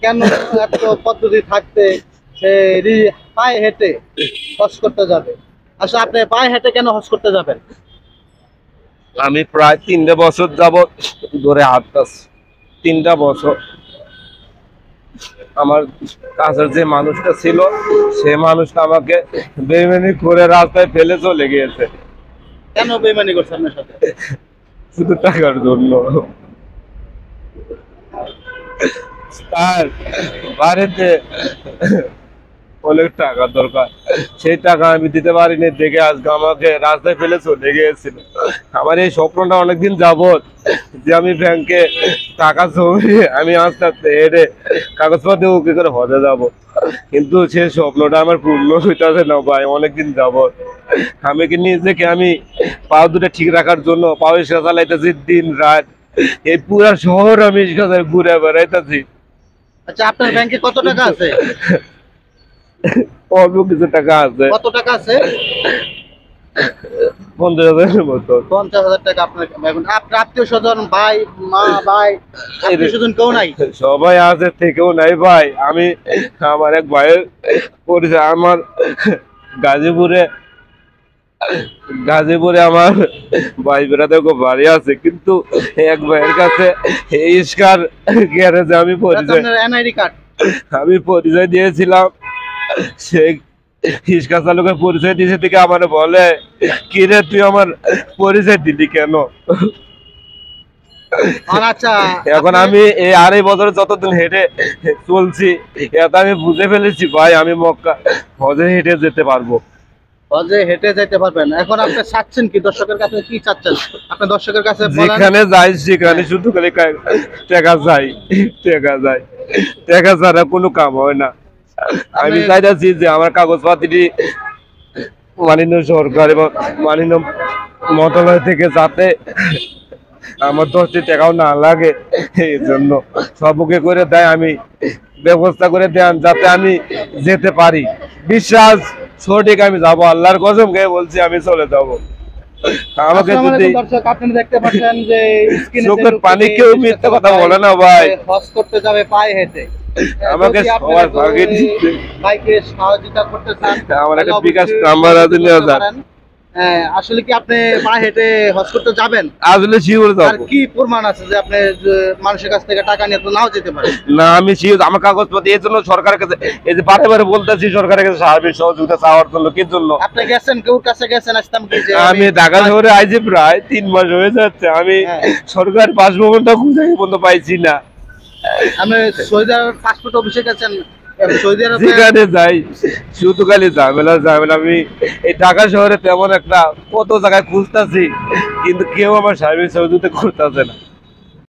কেন এত পদ্ধতি থাকতে সে পায়ে হেঁটে হজ করতে যাবে? আচ্ছা, আপনি পায়ে হেঁটে কেন হজ করতে যাবেন? আমি প্রায় 3 বছর যাবত ধরে হাঁটতাছি। 3 বছর আমার কাছের যে মানুষটা ছিল সে মানুষটা আমাকে বেইমানি করে রাস্তায় ফেলে চলে গিয়েছে। কেন বেইমানি করছে আপনার সাথে? শুধু টাকার জন্য। তার বাড়িতে অনেক টাকা দরকার, সেই টাকা আমি দিতে পারিনি দেখে আজকে আমাকে রাস্তায় ফেলে চলে গিয়েছিল। আমার এই স্বপ্নটা অনেকদিন যাবত যে আমি ব্যাংকে টাকা জমিয়ে আমি আস্তে আস্তে হেঁটে কাগজপত্রে ওকে করে হজে যাবো, কিন্তু সেই স্বপ্নটা আমার পূর্ণ হইতেছে না ভাই। অনেকদিন যাবত আমি কি নিজেকে আমি পাও দুটো ঠিক রাখার জন্য পাও রিক্সা চালাইতেছি দিন রাত, এই পুরা শহর আমি রিক্সা ঘুরে বেড়াইতেছি। আচ্ছা, আপনার ব্যাংকে কত টাকা আছে? অল্প কিছু টাকা আছে। কত টাকা আছে? 50,000 মতো। 50,000 টাকা আপনার এখন? আপনার আত্মীয় স্বজন, ভাই, মা, ভাই, আত্মীয় স্বজন কেউ নাই? সবাই আছে, থেকেও নাই ভাই। আমি আমার এক ভাইয়ের পরিচয়, আমার গাজীপুরে আমার ভাই বেড়াদের বাড়ি আছে, কিন্তু এক ভাইয়ের কাছে ইস্কার গ্যারেজে আমি পরিচয় দিয়েছিলাম। সে রিক্সা চালকের পরিচয় দিয়েছে থেকে আমার বলে, কি রে তুই আমার পরিচয় দিলি কেন? আচ্ছা, এখন আমি এই 2.5 বছরে যতদিন হেঁটে চলছি এটা আমি বুঝে ফেলেছি ভাই, আমি মক্কা হজে হেঁটে যেতে পারবো। হজে হেঁটে যেতে পারবেন। এখন আপনি চাচ্ছেন কি? দর্শকের কাছে কি চাচ্ছেন আপনি? দর্শকের কাছে যেখানে যাই সেখানে শুধু খালি টাকা চাই, টাকা চাই, টাকা ছাড়া কোনো কাম হয় না। আমি চাইতেছি যে আমার কাগজপাতি মাননীয় সরকার এবং মাননীয় মন্ত্রণালয় থেকে যাতে আমার 10টি টাকাও না লাগে, এই জন্য সবকে করে দেয়, আমি ব্যবস্থা করে দেন যাতে আমি যেতে পারি। বিশ্বাস সঠিক, আমি যাবো, আল্লাহর কসম খেয়ে বলছি আমি চলে যাবো। আমাকে যদি দর্শক আপনারা দেখতে পাচ্ছেন যে চোখের পানি কেউ মিথ্যা কথা বলে না ভাই। হজ করতে যাবে পায়ে হেঁটে। আমাকে সবার ভাগে দিতে ভাইকে সহযোগিতা করতে চান, আমার একটা বিকাশ নাম্বার আছে, আসলে কি আপনি পায়ে হেঁটে হজ করতে যাবেন? আসলে শিওর যাব। আর কি প্রমাণ আছে যে আপনি মানুষের কাছ থেকে টাকা নিয়ে তো নাও যেতে পারেন? না, আমি শিওর। আমার কাগজপত্র এই জন্য সরকারের কাছে এই যে বারে বারে বলতেছি সরকারের কাছে সার্বিক সহযোগিতা চাওয়ার জন্য। কি জন্য? আপনি গেছেন, কেউ কাছে গেছেন? আসতাম কি যে আমি ঢাকা শহরে আইছি প্রায় 3 মাস হয়ে যাচ্ছে, আমি সরকার বাসভবনটা খুঁজে পর্যন্ত পাইছি না। আমি সৌদি আরব পাসপোর্ট অফিসে গেছেন? যেখানে যাই শুধু খালি ঝামেলা ঝামেলা। আমি এই ঢাকা শহরে তেমন একটা কত জায়গায় খুঁজতেছি, কিন্তু কেউ আমার সার্ভিস সহযোগিতা করতেছে না।